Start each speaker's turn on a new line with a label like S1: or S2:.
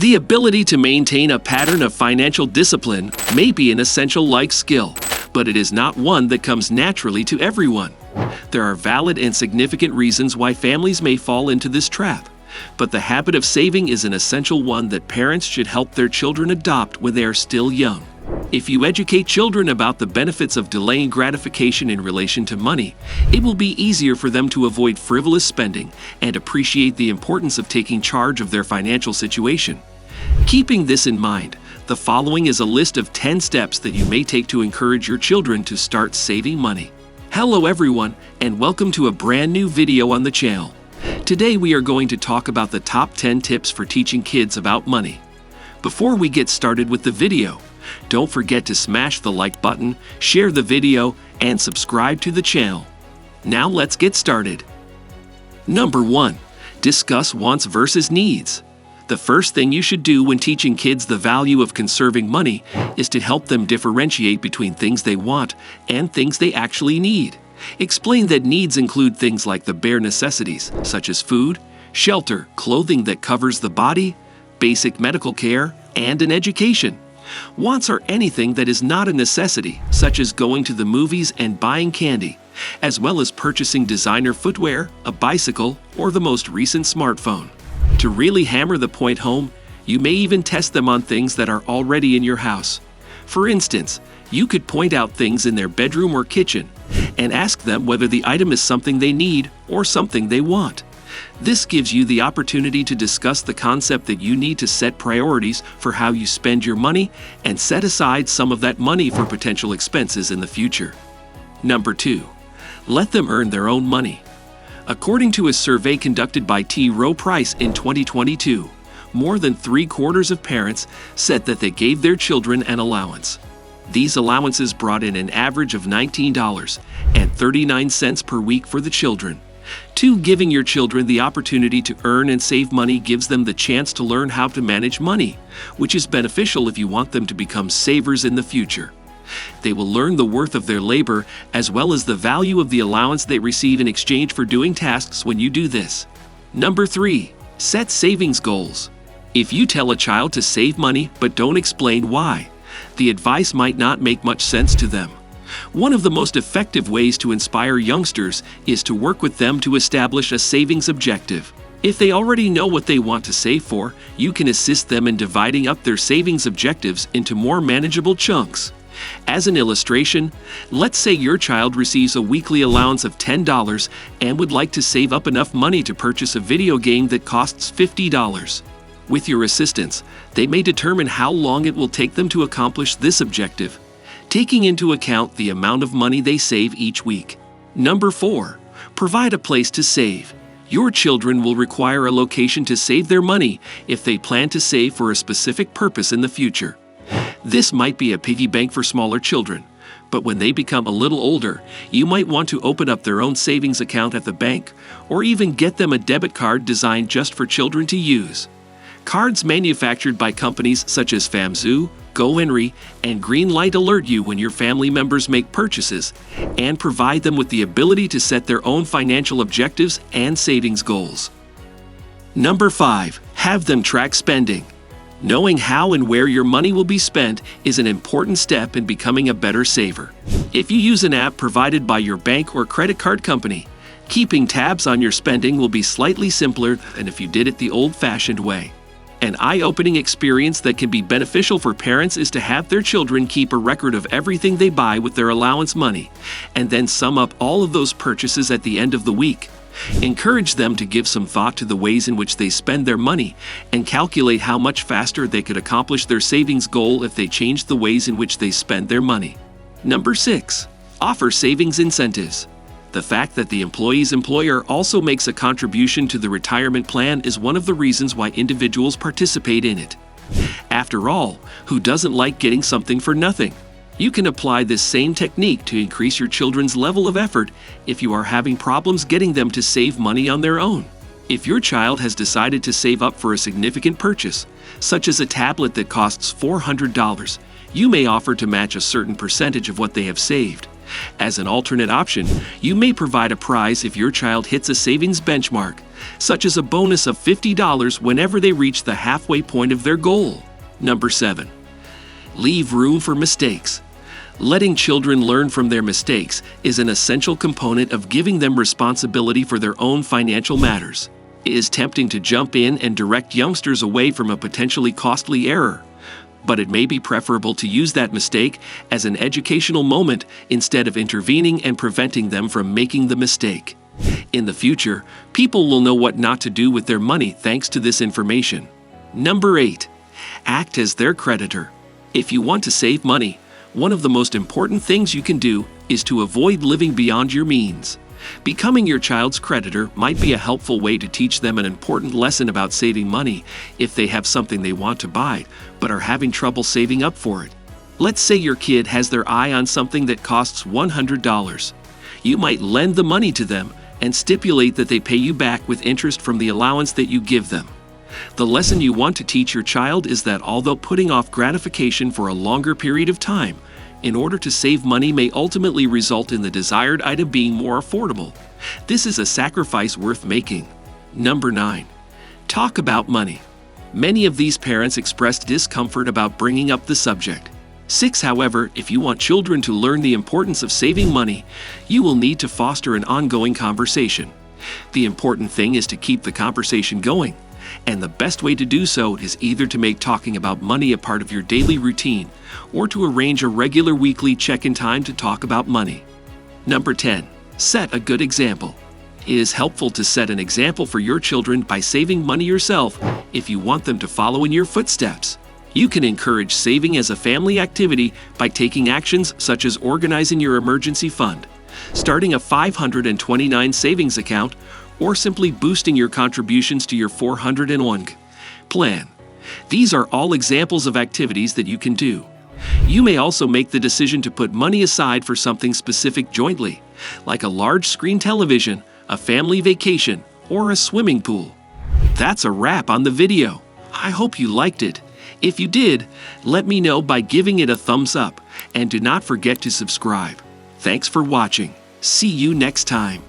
S1: The ability to maintain a pattern of financial discipline may be an essential life skill, but it is not one that comes naturally to everyone. There are valid and significant reasons why families may fall into this trap, but the habit of saving is an essential one that parents should help their children adopt when they are still young. If you educate children about the benefits of delaying gratification in relation to money, it will be easier for them to avoid frivolous spending and appreciate the importance of taking charge of their financial situation. Keeping this in mind, the following is a list of 10 steps that you may take to encourage your children to start saving money. Hello everyone, and welcome to a brand new video on the channel. Today we are going to talk about the top 10 tips for teaching kids about money. Before we get started with the video, don't forget to smash the like button, share the video, and subscribe to the channel. Now let's get started. Number 1. Discuss wants versus needs. The first thing you should do when teaching kids the value of conserving money is to help them differentiate between things they want and things they actually need. Explain that needs include things like the bare necessities, such as food, shelter, clothing that covers the body, basic medical care, and an education. Wants are anything that is not a necessity, such as going to the movies and buying candy, as well as purchasing designer footwear, a bicycle, or the most recent smartphone. To really hammer the point home, you may even test them on things that are already in your house. For instance, you could point out things in their bedroom or kitchen and ask them whether the item is something they need or something they want. This gives you the opportunity to discuss the concept that you need to set priorities for how you spend your money and set aside some of that money for potential expenses in the future. Number 2. Let them earn their own money. According to a survey conducted by T. Rowe Price in 2022, more than 3/4 of parents said that they gave their children an allowance. These allowances brought in an average of $19.39 per week for the children. 2. Giving your children the opportunity to earn and save money gives them the chance to learn how to manage money, which is beneficial if you want them to become savers in the future. They will learn the worth of their labor as well as the value of the allowance they receive in exchange for doing tasks when you do this. Number 3. Set savings goals. If you tell a child to save money but don't explain why, the advice might not make much sense to them. One of the most effective ways to inspire youngsters is to work with them to establish a savings objective. If they already know what they want to save for, you can assist them in dividing up their savings objectives into more manageable chunks. As an illustration, let's say your child receives a weekly allowance of $10 and would like to save up enough money to purchase a video game that costs $50. With your assistance, they may determine how long it will take them to accomplish this objective, taking into account the amount of money they save each week. Number 4. Provide a place to save. Your children will require a location to save their money if they plan to save for a specific purpose in the future. This might be a piggy bank for smaller children, but when they become a little older, you might want to open up their own savings account at the bank or even get them a debit card designed just for children to use. Cards manufactured by companies such as 𝐜𝐴𝐬, 𝐦𝐤𝐤𝐤, and Greenlight alert you when your family members make purchases and provide them with the ability to set their own financial objectives and savings goals. Number 5. Have them track spending. Knowing how and where your money will be spent is an important step in becoming a better saver. If you use an app provided by your bank or credit card company, keeping tabs on your spending will be slightly simpler than if you did it the old-fashioned way. An eye-opening experience that can be beneficial for parents is to have their children keep a record of everything they buy with their allowance money, and then sum up all of those purchases at the end of the week. Encourage them to give some thought to the ways in which they spend their money and calculate how much faster they could accomplish their savings goal if they changed the ways in which they spend their money. Number 6. Offer savings incentives. The fact that the employee's employer also makes a contribution to the retirement plan is one of the reasons why individuals participate in it. After all, who doesn't like getting something for nothing? You can apply this same technique to increase your children's level of effort if you are having problems getting them to save money on their own. If your child has decided to save up for a significant purchase, such as a tablet that costs $400, you may offer to match a certain percentage of what they have saved. As an alternate option, you may provide a prize if your child hits a savings benchmark, such as a bonus of $50 whenever they reach the halfway point of their goal. Number 7. Leave room for mistakes. Letting children learn from their mistakes is an essential component of giving them responsibility for their own financial matters. It is tempting to jump in and direct youngsters away from a potentially costly error, but it may be preferable to use that mistake as an educational moment instead of intervening and preventing them from making the mistake. In the future, people will know what not to do with their money thanks to this information. Number 8. Act as their creditor. If you want to save money, one of the most important things you can do is to avoid living beyond your means. Becoming your child's creditor might be a helpful way to teach them an important lesson about saving money if they have something they want to buy but are having trouble saving up for it. Let's say your kid has their eye on something that costs $100. You might lend the money to them and stipulate that they pay you back with interest from the allowance that you give them. The lesson you want to teach your child is that although putting off gratification for a longer period of time in order to save money may ultimately result in the desired item being more affordable, this is a sacrifice worth making. Number 9. Talk about money. Many of these parents expressed discomfort about bringing up the subject. 6. However, if you want children to learn the importance of saving money, you will need to foster an ongoing conversation. The important thing is to keep the conversation going, and the best way to do so is either to make talking about money a part of your daily routine or to arrange a regular weekly check-in time to talk about money. Number 10. Set a good example. It is helpful to set an example for your children by saving money yourself if you want them to follow in your footsteps. You can encourage saving as a family activity by taking actions such as organizing your emergency fund, starting a 529 savings account, or simply boosting your contributions to your 401 plan. These are all examples of activities that you can do. You may also make the decision to put money aside for something specific jointly, like a large screen television, a family vacation, or a swimming pool. That's a wrap on the video. I hope you liked it. If you did, let me know by giving it a thumbs up, and do not forget to subscribe. Thanks for watching. See you next time.